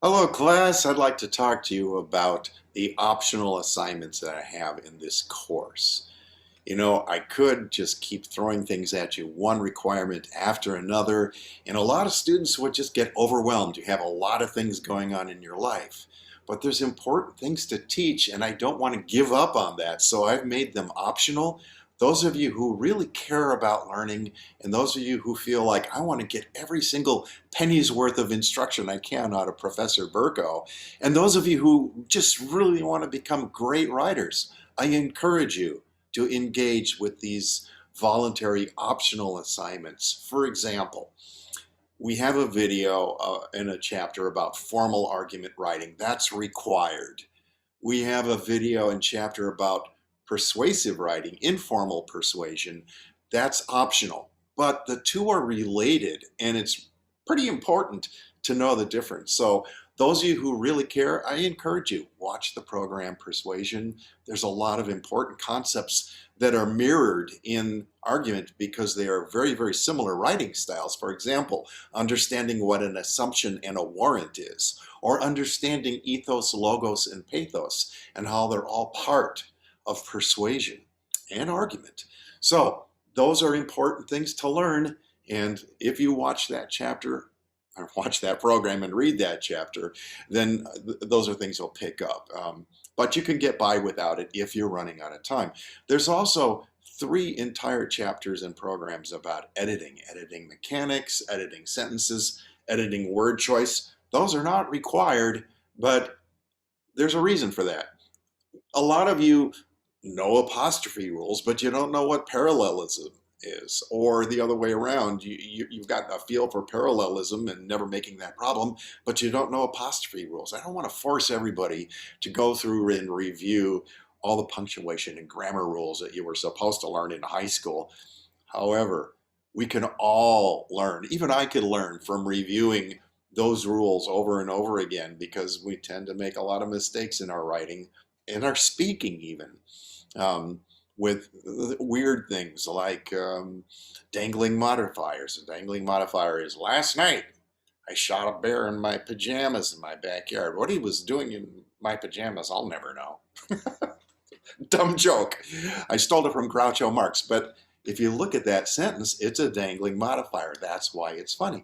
Hello, class. I'd like to talk to you about the optional assignments that I have in this course. I could just keep throwing things at you, one requirement after another, and a lot of students would just get overwhelmed. You have a lot of things going on in your life, but there's important things to teach, and I don't want to give up on that, so I've made them optional. Those of you who really care about learning, and those of you who feel like I want to get every single penny's worth of instruction I can out of Professor Burko, and those of you who just really want to become great writers, I encourage you to engage with these voluntary optional assignments. For example, we have a video in a chapter about formal argument writing. That's required. We have a video and chapter about persuasive writing, informal persuasion. That's optional. But the two are related, and it's pretty important to know the difference. So those of you who really care, I encourage you, watch the program Persuasion. There's a lot of important concepts that are mirrored in argument because they are very, very similar writing styles. For example, understanding what an assumption and a warrant is, or understanding ethos, logos, and pathos, and how they're all part of persuasion and argument. So those are important things to learn. And if you watch that chapter, or watch that program and read that chapter, then those are things you'll pick up. But you can get by without it if you're running out of time. There's also three entire chapters and programs about editing mechanics, editing sentences, editing word choice. Those are not required, but there's a reason for that. A lot of you know apostrophe rules, but you don't know what parallelism is, or the other way around. You've got a feel for parallelism and never making that problem, but you don't know apostrophe rules. I don't want to force everybody to go through and review all the punctuation and grammar rules that you were supposed to learn in high school. However, we can all learn, even I could learn from reviewing those rules over and over again because we tend to make a lot of mistakes in our writing, in our speaking even. Um, with weird things like dangling modifiers. A dangling modifier is last night I shot a bear in my pajamas in my backyard. What he was doing in my pajamas, I'll never know. Dumb joke. I stole it from Groucho Marx, but if you look at that sentence, it's a dangling modifier. That's why it's funny.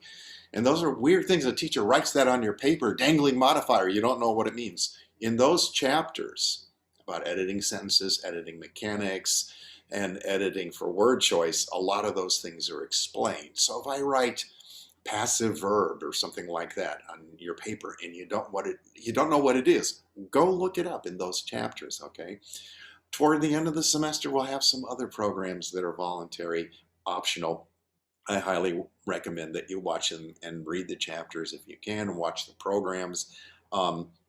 And those are weird things. A teacher writes that on your paper, dangling modifier. You don't know what it means. In those chapters about editing sentences, editing mechanics, and editing for word choice, a lot of those things are explained. So if I write passive verb or something like that on your paper and you don't know what it is, go look it up in those chapters, okay? Toward the end of the semester, we'll have some other programs that are voluntary, optional. I highly recommend that you watch them and read the chapters if you can, and watch the programs.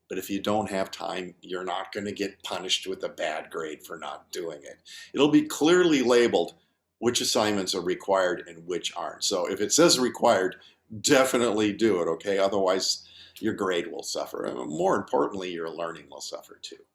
But if you don't have time, you're not going to get punished with a bad grade for not doing it. It'll be clearly labeled which assignments are required and which aren't. So if it says required, definitely do it, okay? Otherwise, your grade will suffer. And more importantly, your learning will suffer too.